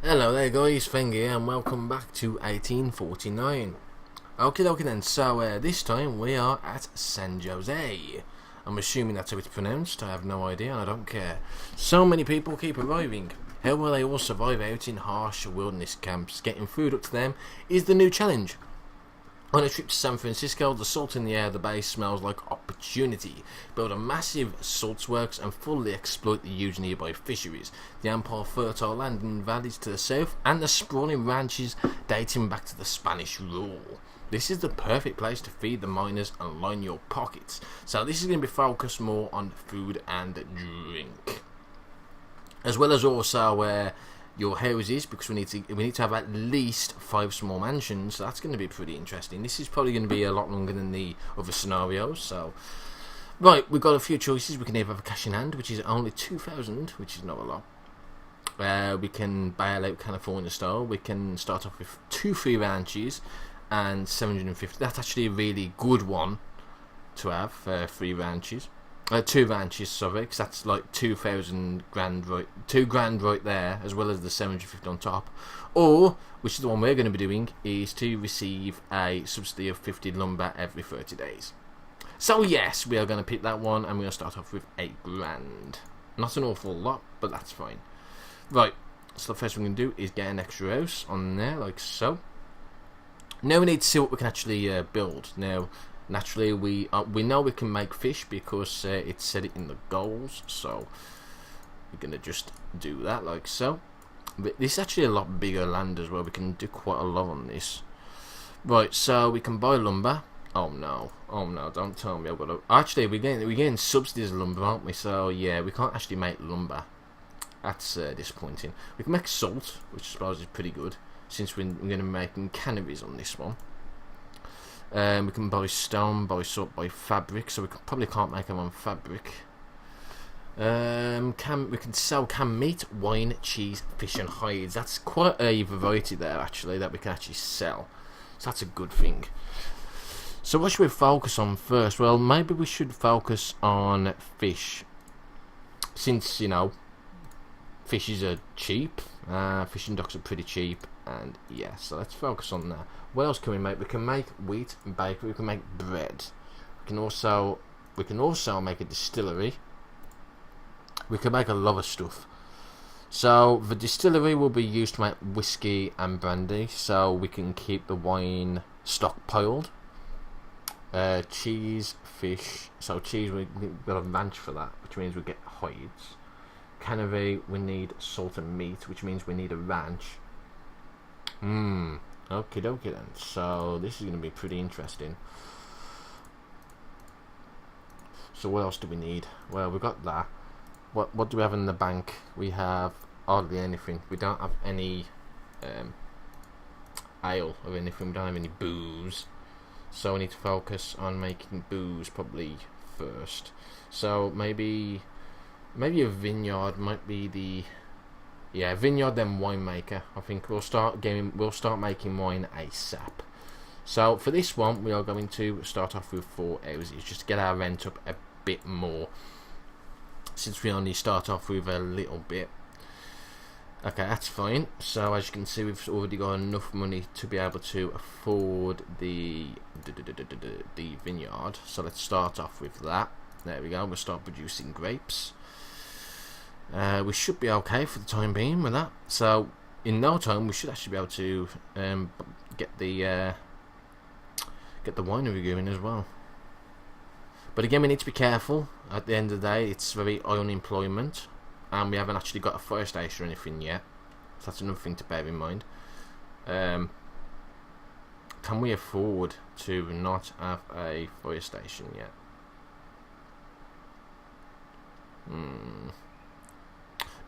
Hello there guys, Feng here and welcome back to 1849. Okay then, so this time we are at San Jose. I'm assuming that's how it's pronounced, I have no idea and I don't care. So many people keep arriving. How will they all survive out in harsh wilderness camps? Getting food up to them is the new challenge. On a trip to San Francisco, the salt in the air of the base smells like opportunity. Build a massive salts works and fully exploit the huge nearby fisheries, the ample fertile land in valleys to the south, and the sprawling ranches dating back to the Spanish rule. This is the perfect place to feed the miners and line your pockets. So this is going to be focused more on food and drink, as well as also your houses, because we need to have at least 5 small mansions. So that's going to be pretty interesting. This is probably going to be a lot longer than the other scenarios. So right, we've got a few choices. We can either have a cash in hand, which is only 2,000, which is not a lot. We can bail out California style. We can start off with 2 free ranches and 750. That's actually a really good one to have, 3 ranches. 2 ranches, sorry, because that's like 2,000 grand, right? 2 grand right there, as well as the 750 on top. Or, which is the one we're going to be doing, is to receive a subsidy of 50 lumber every 30 days. So yes, we are going to pick that one, and we're going to start off with 8 grand. Not an awful lot, but that's fine. Right, so the first thing we're going to do is get an extra house on there, like so. Now we need to see what we can actually build. Now, naturally, we know we can make fish because it said it in the goals, so we're going to just do that like so. But this is actually a lot bigger land as well. We can do quite a lot on this. Right, so we can buy lumber. Oh no, don't tell me I've got to... Actually, we're getting subsidies of lumber, aren't we? So yeah, we can't actually make lumber. That's disappointing. We can make salt, which I suppose is pretty good, since we're going to be making canneries on this one. We can buy stone, buy salt, buy fabric, so we probably can't make them on fabric. We can sell canned meat, wine, cheese, fish and hides. That's quite a variety there actually that we can actually sell, so that's a good thing. So what should we focus on first? Well, maybe we should focus on fish, since, you know, fishes are cheap. Fishing docks are pretty cheap, and yeah, so let's focus on that. What else can we make? We can make wheat and bakery. We can make bread. We can also make a distillery. We can make a lot of stuff. So the distillery will be used to make whiskey and brandy, so we can keep the wine stockpiled. Cheese, fish. So cheese, we've got a ranch for that, which means we get hides. Cannery, we need salt and meat, which means we need a ranch. Okie dokie then. So this is going to be pretty interesting. So what else do we need? Well, we've got that. What do we have in the bank? We have hardly anything. We don't have any ale or anything. We don't have any booze. So we need to focus on making booze probably first. So maybe a vineyard might be the... Yeah, vineyard then winemaker. I think we'll start making wine ASAP. So for this one, we are going to start off with 4 houses, just to get our rent up a bit more, since we only start off with a little bit. Okay, that's fine. So as you can see, we've already got enough money to be able to afford the vineyard. So let's start off with that. There we go. We'll start producing grapes. We should be okay for the time being with that. So in no time we should actually be able to get the winery going as well. But again, we need to be careful. At the end of the day, it's very high unemployment, and we haven't actually got a fire station or anything yet. So that's another thing to bear in mind. Can we afford to not have a fire station yet?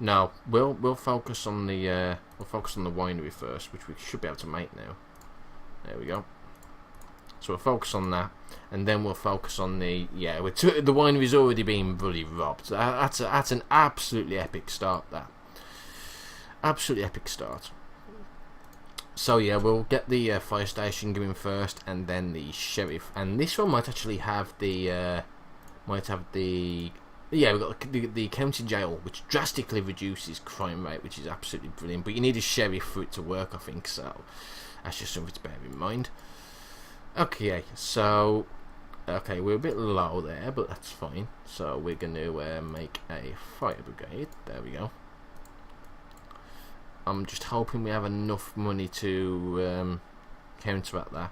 No, we'll focus on the winery first, which we should be able to make now. There we go. So we'll focus on that, and then we'll focus on the the winery's already been bloody robbed. That's an absolutely epic start. That absolutely epic start. So yeah, we'll get the fire station going first, and then the sheriff. And this one might actually have the Yeah, we've got the county jail, which drastically reduces crime rate, which is absolutely brilliant. But you need a sheriff for it to work, I think, so that's just something to bear in mind. Okay, so okay, we're a bit low there, but that's fine. So we're going to make a fire brigade. There we go. I'm just hoping we have enough money to counteract that.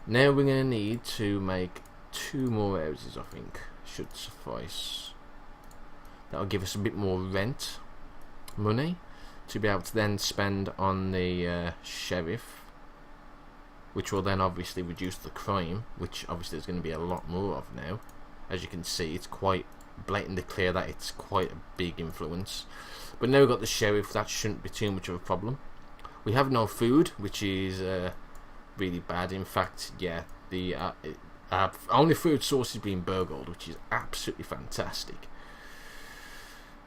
Now we're going to need to make 2 more houses, I think. Should suffice. That'll give us a bit more rent money to be able to then spend on the sheriff, which will then obviously reduce the crime, which obviously there's going to be a lot more of now. As you can see, it's quite blatantly clear that it's quite a big influence. But now we've got the sheriff, that shouldn't be too much of a problem. We have no food, which is really bad. In fact, yeah, the only food source is being burgled, which is absolutely fantastic.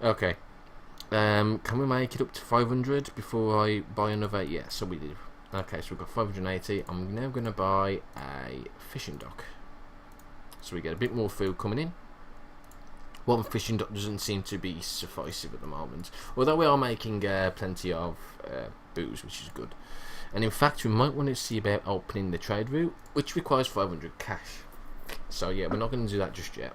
Okay, can we make it up to 500 before I buy another? Yeah, so we do. Okay, so we've got 580. I'm now going to buy a fishing dock, so we get a bit more food coming in. One fishing dock doesn't seem to be sufficient at the moment, although we are making plenty of booze, which is good. And in fact, we might want to see about opening the trade route, which requires 500 cash. So yeah, we're not going to do that just yet.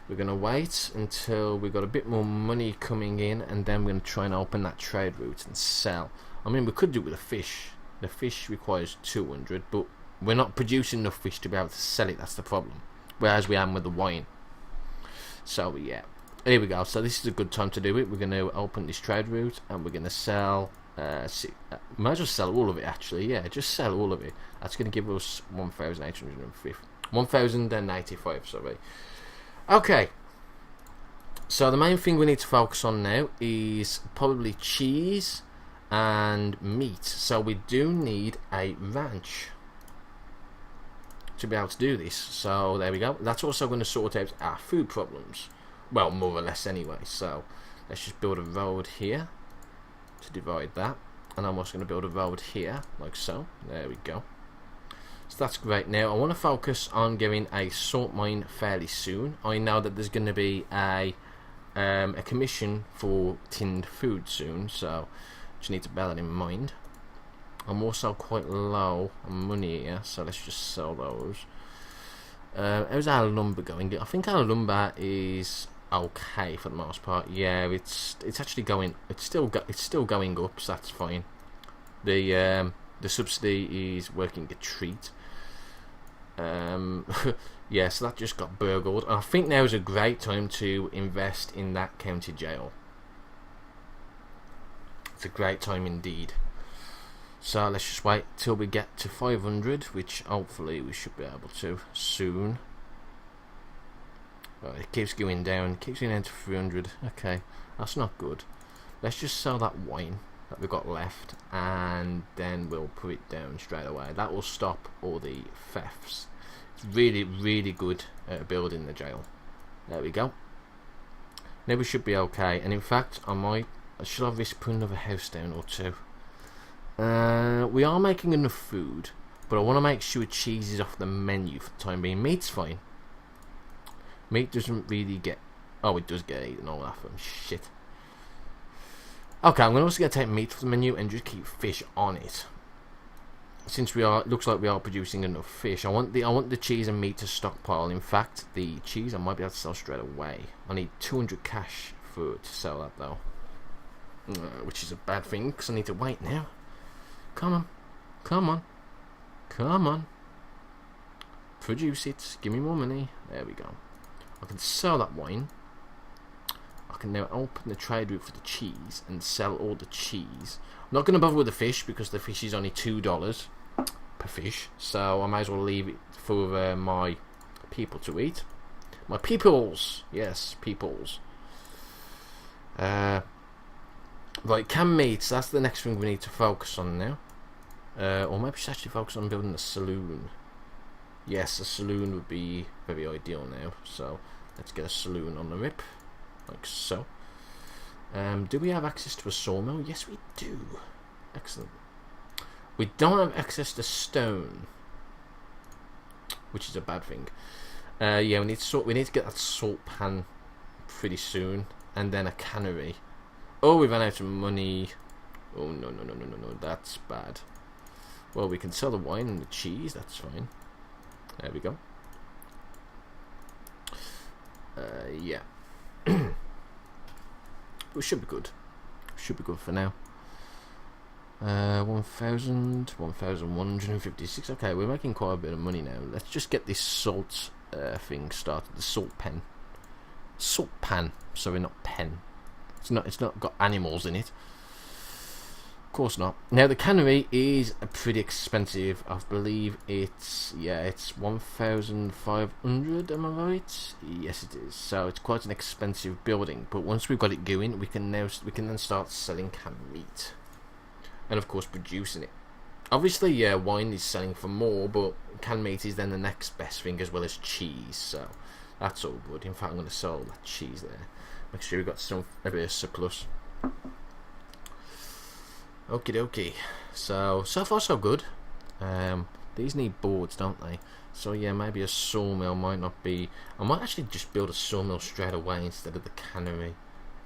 We're going to wait until we've got a bit more money coming in, and then we're going to try and open that trade route and sell. I mean, we could do it with a fish. The fish requires 200, but we're not producing enough fish to be able to sell it. That's the problem. Whereas we am with the wine. So yeah, here we go. So this is a good time to do it. We're going to open this trade route, and we're going to sell. Might as well sell all of it, actually. Yeah, just sell all of it. That's going to give us 1,085. Sorry. Okay. So the main thing we need to focus on now is probably cheese and meat. So we do need a ranch to be able to do this. So there we go. That's also going to sort out our food problems. Well, more or less anyway. So let's just build a road here to divide that, and I'm also going to build a road here like so. There we go. So that's great. Now I want to focus on getting a salt mine fairly soon. I know that there's going to be a commission for tinned food soon, so just need to bear that in mind. I'm also quite low on money here, so let's just sell those. How's our lumber going? I think our lumber is okay for the most part. Yeah, it's actually going. It's still going up, so that's fine. The subsidy is working a treat. Yeah, so that just got burgled. I think now is a great time to invest in that county jail. It's a great time indeed. So let's just wait till we get to 500, which hopefully we should be able to soon. Right, it keeps going down to 300. Okay, that's not good. Let's just sell that wine that we've got left, and then we'll put it down straight away. That will stop all the thefts. It's really, really good at building the jail. There we go. Now we should be okay. And in fact, I should have this put another house down or two. We are making enough food, but I want to make sure cheese is off the menu for the time being. Meat's fine. Meat doesn't really get. Oh, it does get eaten all that from shit. Okay, I'm also going to take meat from the menu and just keep fish on it. Since looks like we are producing enough fish, I want the cheese and meat to stockpile. In fact, the cheese I might be able to sell straight away. I need 200 cash to sell that though, which is a bad thing because I need to wait now. Come on, come on, come on. Produce it. Give me more money. There we go. I can sell that wine. I can now open the trade route for the cheese and sell all the cheese. I'm not going to bother with the fish because the fish is only $2 per fish, so I might as well leave it for my people to eat. My peoples, yes, peoples. Right, canned meats. That's the next thing we need to focus on now. Or maybe we should actually focus on building a saloon. Yes, a saloon would be very ideal now. So let's get a saloon on the rip, like so. Do we have access to a sawmill? Yes, we do. Excellent. We don't have access to stone, which is a bad thing. Yeah, we need to get that salt pan pretty soon, and then a cannery. Oh, we ran out of money. Oh no, that's bad. Well, we can sell the wine and the cheese. That's fine. There we go. Yeah. We should be good. Should be good for now. 1,156. Okay, we're making quite a bit of money now. Let's just get this salt thing started. The salt pen. Salt pan. Sorry, not pen. It's not got animals in it. Of course not. Now the cannery is pretty expensive. I believe it's 1,500. Am I right? Yes, it is. So it's quite an expensive building. But once we've got it going, we can then start selling canned meat, and of course producing it. Obviously, yeah, wine is selling for more, but canned meat is then the next best thing, as well as cheese. So that's all good. In fact, I'm going to sell that cheese there. Make sure we've got a bit of surplus. Okie dokie. So far so good. These need boards, don't they? So yeah, maybe a sawmill might not be... I might actually just build a sawmill straight away instead of the cannery,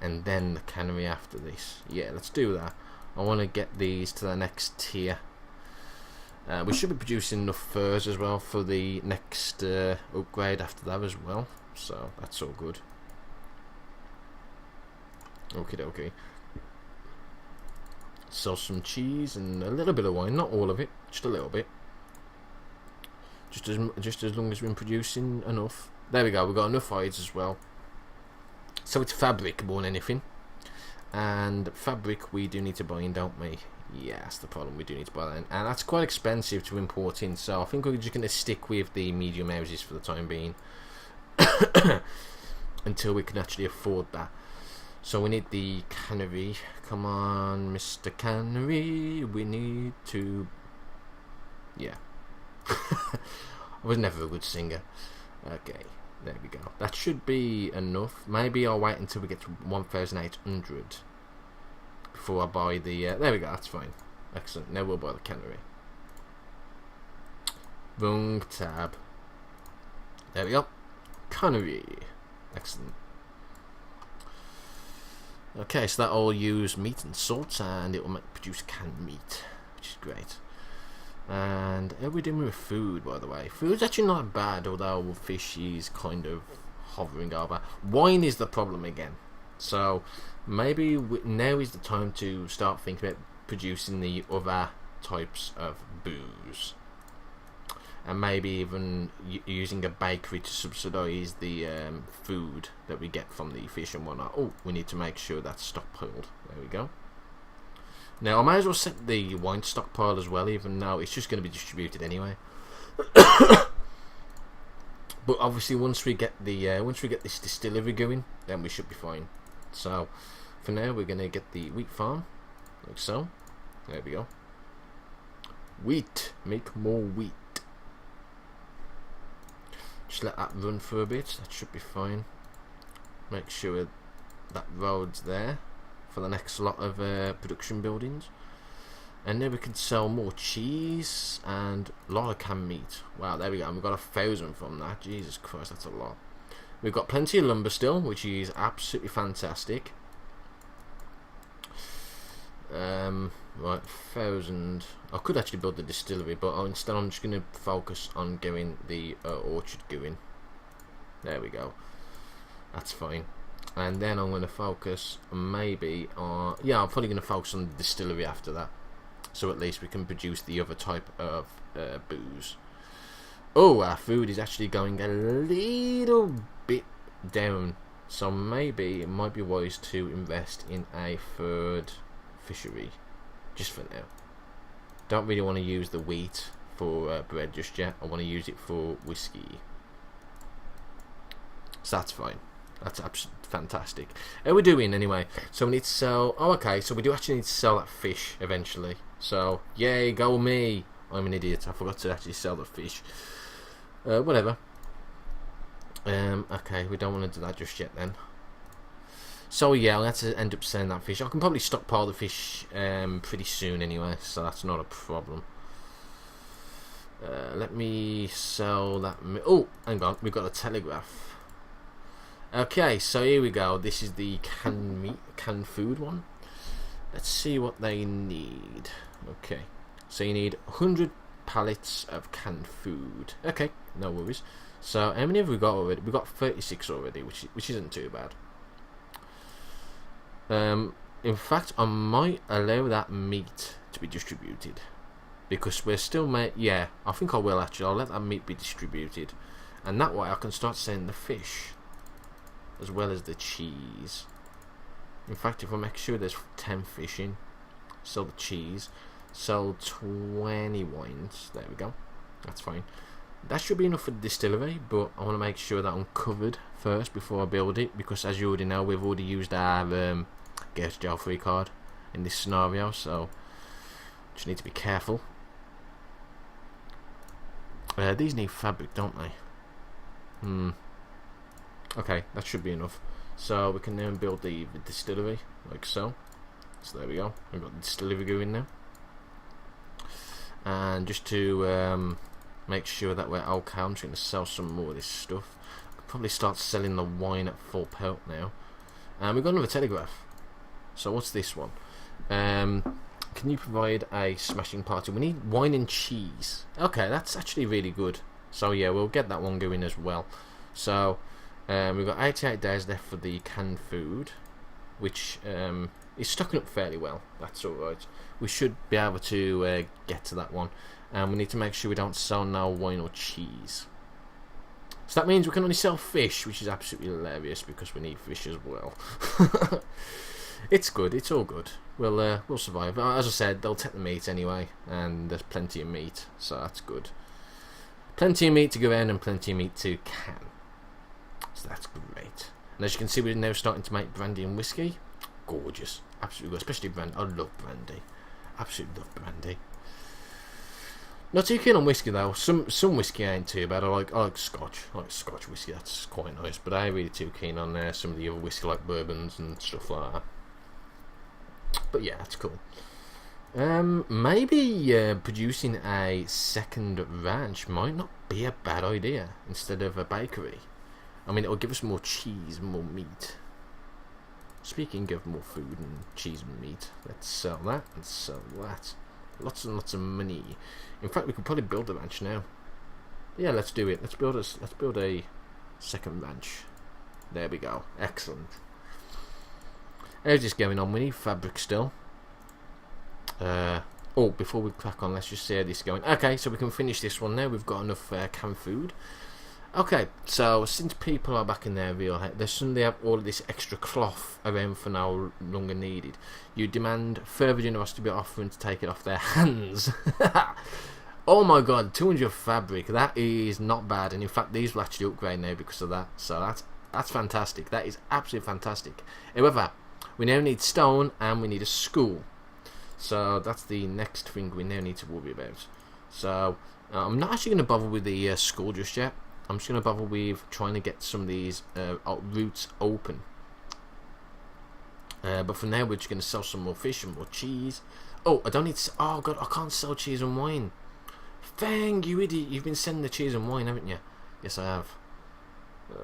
and then the cannery after this. Yeah, let's do that. I want to get these to the next tier. We should be producing enough furs as well for the next upgrade after that as well. So that's all good. Okie dokie. Sell some cheese and a little bit of wine, not all of it, just a little bit. Just as long as we're producing enough. There we go. We've got enough hides as well. So it's fabric more than anything, and fabric we do need to buy in, don't we? Yeah, that's the problem. We do need to buy that in, and that's quite expensive to import in. So I think we're just going to stick with the medium houses for the time being, until we can actually afford that. So we need the cannery. Come on, Mr. Cannery. We need to... Yeah. I was never a good singer. Okay, there we go. That should be enough. Maybe I'll wait until we get to 1,800 before I buy the... there we go, that's fine. Excellent. Now we'll buy the cannery. Wrong tab. There we go. Cannery. Excellent. Okay, so that'll use meat and salt, and it will produce canned meat, which is great. And how are we doing with food, by the way? Food's actually not bad, although fish is kind of hovering over. Wine is the problem again. So maybe now is the time to start thinking about producing the other types of booze. And maybe even using a bakery to subsidise the food that we get from the fish and whatnot. Oh, we need to make sure that's stockpiled. There we go. Now I might as well set the wine stockpile as well, even though it's just going to be distributed anyway. But obviously, once we get this distillery going, then we should be fine. So for now, we're going to get the wheat farm, like so. There we go. Wheat, make more wheat. Just let that run for a bit. That should be fine. Make sure that road's there for the next lot of production buildings, and then we can sell more cheese and a lot of canned meat. Wow, there we go. And we've got 1,000 from that. Jesus Christ, that's a lot. We've got plenty of lumber still, which is absolutely fantastic. Right, 1,000. I could actually build the distillery, but instead I'm just going to focus on getting the orchard going. There we go. That's fine. And then I'm going to focus maybe on... Yeah, I'm probably going to focus on the distillery after that. So at least we can produce the other type of booze. Oh, our food is actually going a little bit down. So maybe it might be wise to invest in a third fishery. Just for now. Don't really want to use the wheat for bread just yet. I want to use it for whiskey. So that's fine. That's absolutely fantastic. How are we doing anyway? So we need to sell... Oh, okay. So we do actually need to sell that fish eventually. So, yay, go me. I'm an idiot. I forgot to actually sell the fish. Whatever. Okay, we don't want to do that just yet then. So yeah, I'll have to end up selling that fish. I can probably stockpile the fish pretty soon anyway, so that's not a problem. Let me sell that. Oh, hang on, we've got a telegraph. Okay, so here we go. This is the canned food one. Let's see what they need. Okay, so you need 100 pallets of canned food. Okay, no worries. So how many have we got already? We've got 36 already, which isn't too bad. In fact, I might allow that meat to be distributed because we're still yeah, I think I will actually. I'll let that meat be distributed, and that way I can start selling the fish as well as the cheese. In fact, if I make sure there's 10 fish in, sell the cheese, sell 20 wines. There we go. That's fine. That should be enough for the distillery, but I want to make sure that I'm covered first before I build it, because as you already know, we've already used our get to jail free card in this scenario, so just need to be careful. These need fabric, don't they? Okay, that should be enough. So we can then build the distillery, like so. So there we go. We've got the distillery going now. And just to make sure that we're okay, I'm just going to sell some more of this stuff. I'll probably start selling the wine at full pelt now. And we've got another telegraph. So what's this one? Can you provide a smashing party? We need wine and cheese. Okay, that's actually really good. So yeah, we'll get that one going as well. So we've got 88 days left for the canned food, which is stocking up fairly well. That's alright. We should be able to get to that one. And we need to make sure we don't sell no wine or cheese. So that means we can only sell fish, which is absolutely hilarious because we need fish as well. It's good. It's all good. We'll survive. As I said, they'll take the meat anyway, and there's plenty of meat, so that's good. Plenty of meat to go in and plenty of meat to can. So that's great. And as you can see, we're now starting to make brandy and whiskey. Gorgeous. Absolutely good. Especially brandy. I love brandy. Absolutely love brandy. Not too keen on whiskey though. Some whiskey ain't too bad. I like Scotch. I like Scotch whiskey. That's quite nice. But I ain't really too keen on some of the other whiskey like bourbons and stuff like that. But yeah, that's cool. Maybe producing a second ranch might not be a bad idea instead of a bakery. I mean, it'll give us more cheese, more meat. Speaking of more food and cheese and meat, let's sell that and sell that. Lots and lots of money. In fact, we could probably build a ranch now. Yeah, let's do it. Let's build a second ranch. There we go. Excellent. How's this going on? We need fabric still. Oh, before we crack on, let's just see how this is going. Okay, so we can finish this one now. We've got enough canned food. Okay, so since people are back in their real head, they suddenly have all of this extra cloth around for no longer needed. You demand further generosity to be offering to take it off their hands. Oh my god, 200 fabric. That is not bad, and in fact, these will actually upgrade now because of that. So that's fantastic. That is absolutely fantastic. However, we now need stone and we need a school. So that's the next thing we now need to worry about. So I'm not actually going to bother with the school just yet. I'm just going to bother with trying to get some of these routes open. But for now, we're just going to sell some more fish and more cheese. Oh, I don't need to... Oh, God, I can't sell cheese and wine. Fang, you idiot. You've been selling the cheese and wine, haven't you? Yes, I have.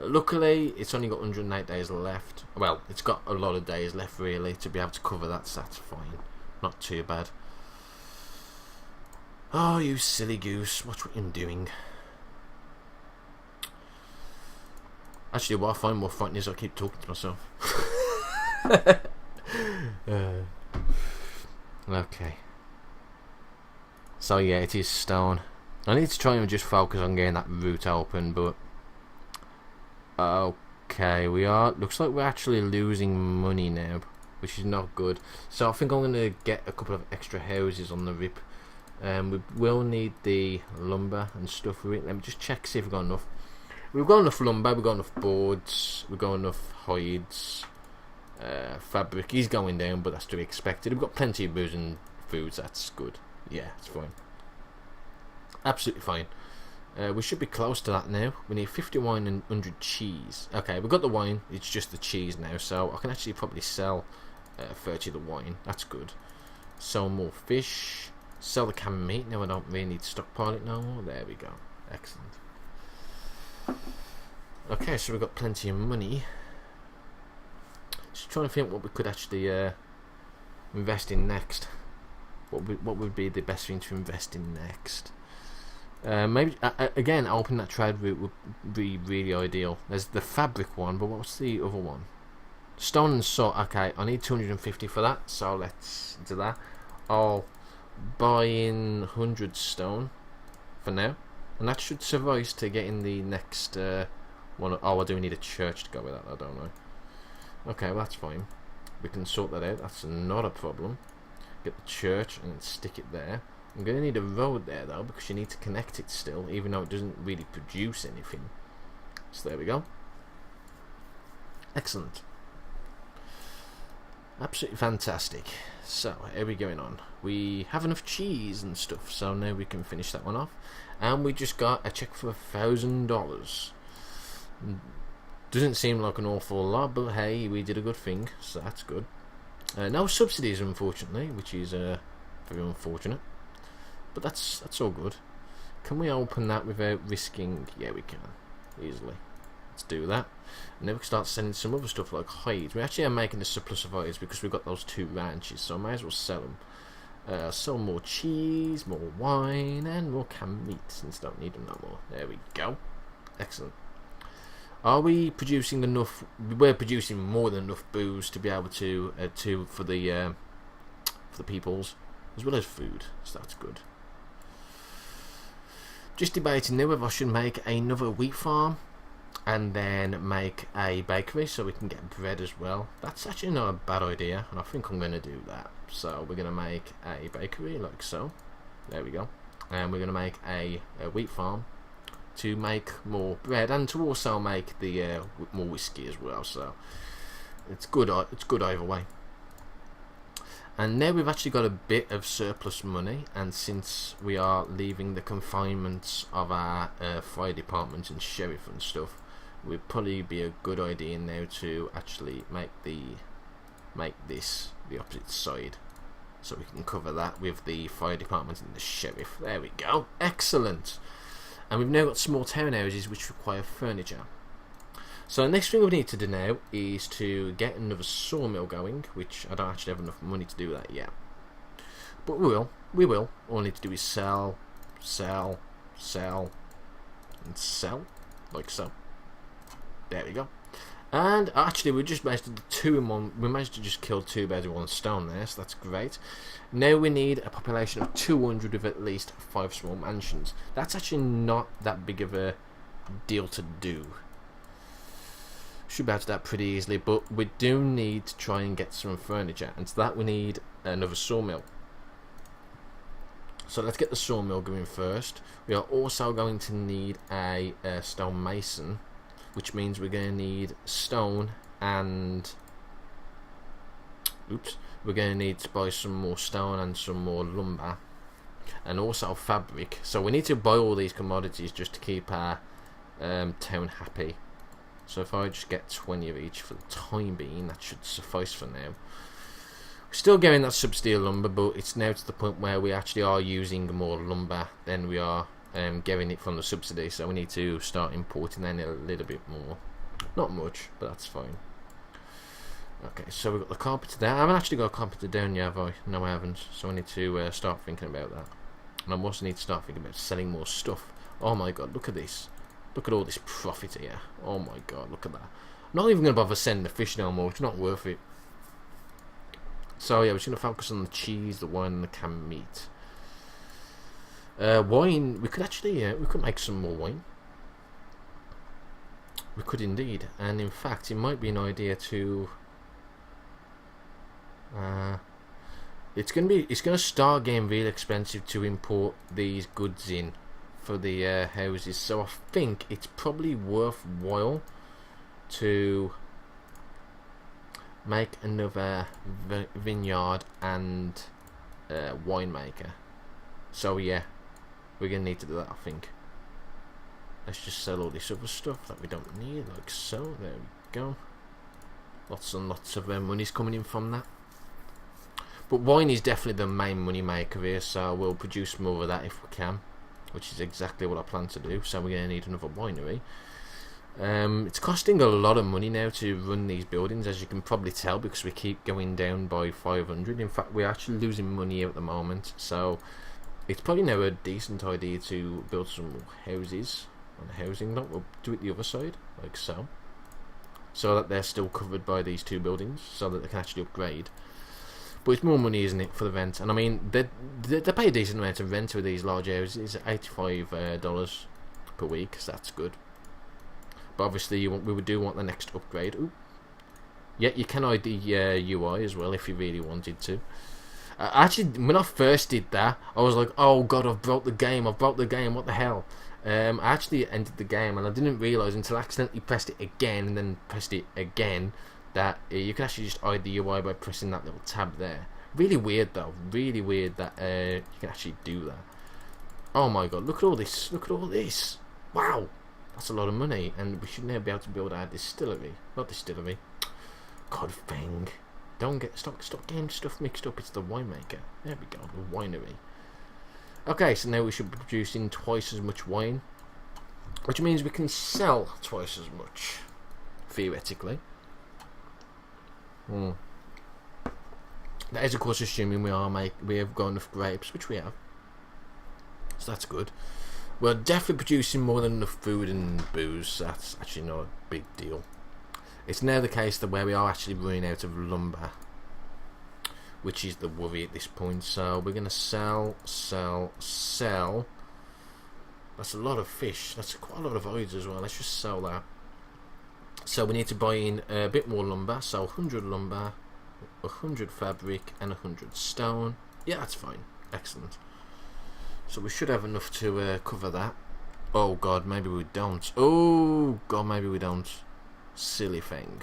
Luckily, it's only got 108 days left. Well, it's got a lot of days left, really, to be able to cover that, so that's fine. Not too bad. Oh, you silly goose. Watch what you're doing. Actually, what I find more frightening is I keep talking to myself. Okay. So yeah, it is stone. I need to try and just focus on getting that route open, but... Okay, we are... Looks like we're actually losing money now, which is not good. So I think I'm going to get a couple of extra houses on the rip. We will need the lumber and stuff for it. Let me just check, see if we've got enough. We've got enough lumber, we've got enough boards, we've got enough hides, fabric is going down, but that's to be expected. We've got plenty of booze and foods, that's good. Yeah, it's fine. Absolutely fine. We should be close to that now. We need 50 wine and 100 cheese. Okay, we've got the wine, it's just the cheese now, so I can actually probably sell 30 of the wine. That's good. Sell more fish. Sell the canned meat. Now I don't really need to stockpile it no more. There we go. Excellent. Okay, so we've got plenty of money. Just trying to think what we could actually invest in next. What would be the best thing to invest in next? Maybe again, open that trade route would be really ideal. There's the fabric one, but what's the other one? Stone and salt. Okay, I need 250 for that, so let's do that. I'll buy in 100 stone for now, and that should suffice to get in the next one. Oh, I do need a church to go with that. I don't know. Okay, well that's fine. We can sort that out. That's not a problem. Get the church and stick it there. I'm going to need a road there though, because you need to connect it still, even though it doesn't really produce anything. So there we go. Excellent. Absolutely fantastic. So, how are we going on? We have enough cheese and stuff, so now we can finish that one off. And we just got a check for $1,000. Doesn't seem like an awful lot, but hey, we did a good thing, so that's good. No subsidies, unfortunately, which is very unfortunate. But that's all good. Can we open that without risking? Yeah, we can. Easily. Let's do that. And then we can start selling some other stuff like hides. We actually are making a surplus of hides because we've got those 2 ranches, so I may as well sell them. Sell more cheese, more wine, and more canned meat, since I don't need them no more. There we go. Excellent. Are we producing enough? We're producing more than enough booze to be able to for the peoples, as well as food, so that's good. Just debating now whether I should make another wheat farm and then make a bakery so we can get bread as well. That's actually not a bad idea, and I think I'm going to do that. So we're going to make a bakery like so. There we go. And we're going to make a wheat farm to make more bread and to also make the more whiskey as well. So it's good. It's good either way. And now we've actually got a bit of surplus money, and since we are leaving the confinements of our fire department and sheriff and stuff, it would probably be a good idea now to actually make this the opposite side, so we can cover that with the fire department and the sheriff. There we go. Excellent. And we've now got small townhouses which require furniture. So the next thing we need to do now is to get another sawmill going, which I don't actually have enough money to do that yet. But we will. All I need to do is sell, sell, sell, and sell, like so. There we go. And actually we just managed to do 2 in 1. We managed to just kill 2 birds with 1 stone there, so that's great. Now we need a population of 200 with at least 5 small mansions. That's actually not that big of a deal to do. Should be able to do that pretty easily, but we do need to try and get some furniture, and to that we need another sawmill. So let's get the sawmill going first. We are also going to need a stone mason, which means we're going to need stone and we're going to need to buy some more stone and some more lumber and also fabric. So we need to buy all these commodities just to keep our town happy. So if I just get 20 of each for the time being, that should suffice for now. We're still getting that subsidy lumber, but it's now to the point where we actually are using more lumber than we are getting it from the subsidy. So we need to start importing then a little bit more. Not much, but that's fine. Okay, so we've got the carpenter there. I haven't actually got a carpenter down yet, have I? No, I haven't. So I need to start thinking about that. And I also need to start thinking about selling more stuff. Oh my god, look at this. Look at all this profit here. Oh my god, look at that. I'm not even going to bother sending the fish no more. It's not worth it. So yeah, we're just going to focus on the cheese, the wine, and the canned meat. Wine, we could actually, we could make some more wine. We could indeed. And in fact, it might be an idea to... it's going to start getting really expensive to import these goods in for the houses, so I think it's probably worthwhile to make another vineyard and winemaker. So yeah, we're gonna need to do that, I think. Let's just sell all this other stuff that we don't need, like so. There we go. Lots and lots of money's coming in from that. But wine is definitely the main money maker here, so we'll produce more of that if we can, which is exactly what I plan to do. So we're going to need another winery. It's costing a lot of money now to run these buildings, as you can probably tell, because we keep going down by 500. In fact, we're actually losing money here at the moment, so it's probably now a decent idea to build some houses on the housing lot. We'll do it the other side, like so, so that they're still covered by these two buildings, so that they can actually upgrade. But it's more money, isn't it, for the rent? And I mean, they pay a decent amount of rent with these large houses. It's $85 per week, so that's good. But obviously, we would do want the next upgrade. Ooh. Yeah, you can ID UI as well if you really wanted to. Actually, when I first did that, I was like, oh god, I've broke the game, what the hell? I actually ended the game, and I didn't realise until I accidentally pressed it again, and then pressed it again, that you can actually just ID UI by pressing that little tab there. Really weird though, really weird that you can actually do that. Oh my god, look at all this, wow! That's a lot of money, and we should now be able to build our distillery. Not distillery. God, Feng. Stop getting stuff mixed up. It's the winemaker. There we go, the winery. Okay, so now we should be producing twice as much wine, which means we can sell twice as much, theoretically. That is, of course, assuming we have got enough grapes, which we have. So that's good. We're definitely producing more than enough food and booze, so that's actually not a big deal. It's now the case that where we are actually running out of lumber, which is the worry at this point. So we're going to sell. That's a lot of fish. That's quite a lot of hides as well. Let's just sell that. So we need to buy in a bit more lumber. So 100 lumber, 100 fabric, and 100 stone. Yeah, that's fine. Excellent. So we should have enough to cover that. Oh god, maybe we don't. Oh god, maybe we don't. Silly thing.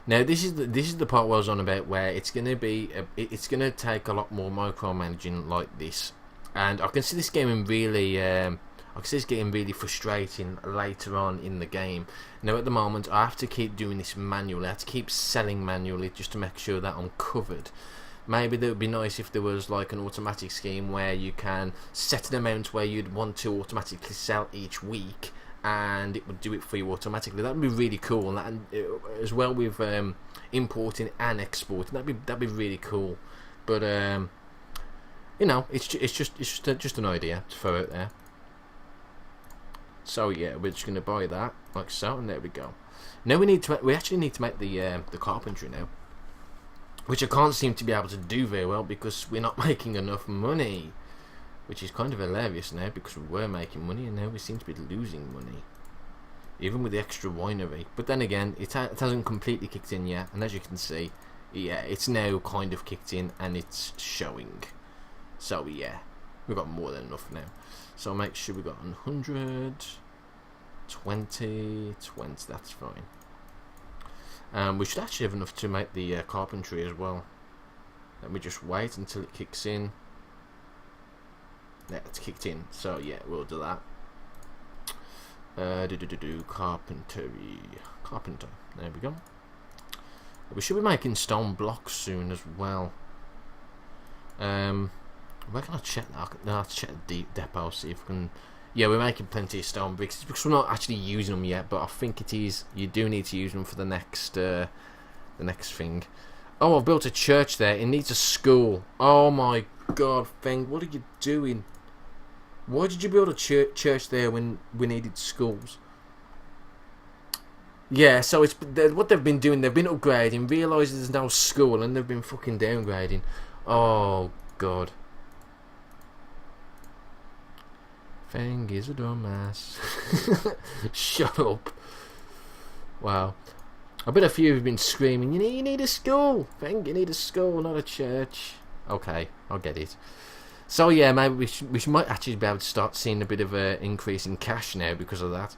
Now this is the part where I was on about, where it's gonna take a lot more micromanaging like this, and I can see this getting really frustrating later on in the game. Now at the moment I have to keep doing this manually. I have to keep selling manually just to make sure that I'm covered. Maybe that would be nice if there was like an automatic scheme where you can set an amount where you'd want to automatically sell each week, and it would do it for you automatically. That would be really cool, and as well with importing and exporting, that'd be really cool. But you know, it's just an idea to throw out there. So yeah, we're just gonna buy that like so, and there we go. Now we actually need to make the carpentry now, which I can't seem to be able to do very well because we're not making enough money, which is kind of hilarious now, because we were making money and now we seem to be losing money, even with the extra winery. But then again, it hasn't completely kicked in yet, and as you can see, yeah, it's now kind of kicked in and it's showing. So yeah, we've got more than enough now. So I'll make sure we got 100, 20, that's fine. We should actually have enough to make the carpentry as well. Let me just wait until it kicks in. Yeah, it's kicked in, so yeah, we'll do that. Carpenter. There we go. We should be making stone blocks soon as well. Where can I check that? I'll check the depot, see if we can. Yeah, we're making plenty of stone bricks because we're not actually using them yet, but I think it is. You do need to use them for the next thing. Oh, I've built a church there. It needs a school. Oh my god, Feng, what are you doing? Why did you build a church there when we needed schools? Yeah, so it's what they've been doing. They've been upgrading, realising there's no school, and they've been fucking downgrading. Oh god. Feng is a dumbass. Shut up. Wow. I bet a few have been screaming, you need a school. Feng, you need a school, not a church. Okay, I'll get it. So yeah, maybe we might actually be able to start seeing a bit of an increase in cash now because of that.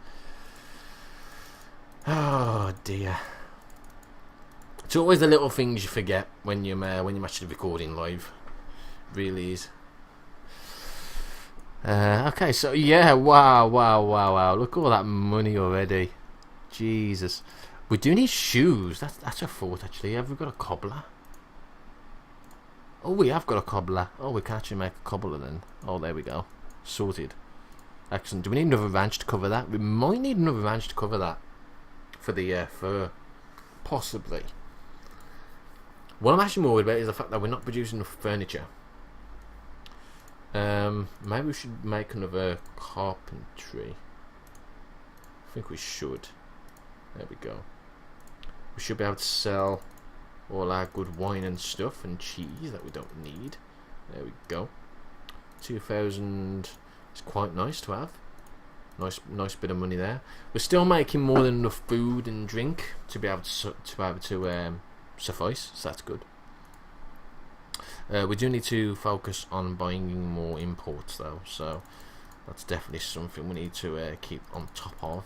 Oh dear. It's always the little things you forget when you're actually recording live. Really is. Okay, so yeah, wow, look at all that money already. Jesus. We do need shoes. That's a thought actually. Have we got a cobbler? Oh, we have got a cobbler. Oh, we can actually make a cobbler then. Oh, there we go. Sorted. Excellent. Do we need another ranch to cover that? We might need another ranch to cover that. For the fur. Possibly. What I'm actually more worried about is the fact that we're not producing enough furniture. Maybe we should make another carpentry. I think we should. There we go. We should be able to sell all our good wine and stuff and cheese that we don't need. There we go. 2,000 is quite nice to have. Nice bit of money there. We're still making more than enough food and drink to be able to suffice, so that's good. We do need to focus on buying more imports though, so that's definitely something we need to keep on top of.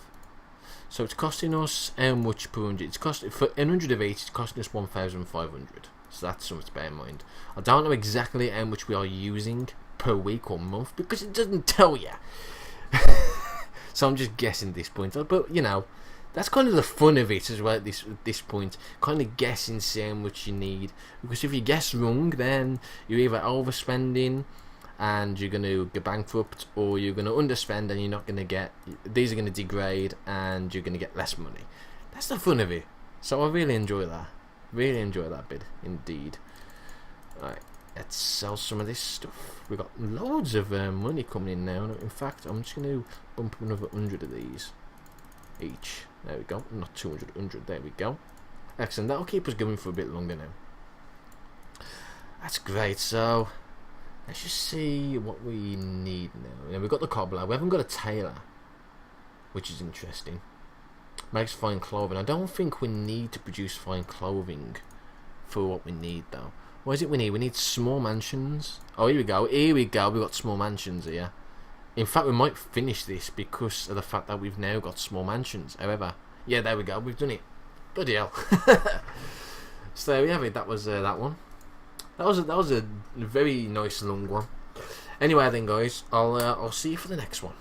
So it's costing us how much per 100? It's costing for 100 of each. It's costing us 1,500. So that's something to bear in mind. I don't know exactly how much we are using per week or month because it doesn't tell you. So I'm just guessing at this point. But you know, that's kind of the fun of it as well. At this point, kind of guessing, see how much you need. Because if you guess wrong, then you're either overspending and you're going to get bankrupt, or you're going to underspend and you're not going to get. These are going to degrade and you're going to get less money. That's the fun of it. So I really enjoy that. Really enjoy that bit indeed. Right, let's sell some of this stuff. We've got loads of money coming in now. In fact, I'm just going to bump up another 100 of these each. There we go. Not 200, 100. There we go. Excellent. That'll keep us going for a bit longer now. That's great. So let's just see what we need now. Yeah, we've got the cobbler. We haven't got a tailor, which is interesting. Makes fine clothing. I don't think we need to produce fine clothing for what we need though. What is it we need? We need small mansions. Oh, here we go. Here we go. We've got small mansions here. In fact, we might finish this because of the fact that we've now got small mansions. However, yeah, there we go. We've done it. Bloody hell. So there we have it. That was that one. That was a very nice long one. Anyway then, guys, I'll see you for the next one.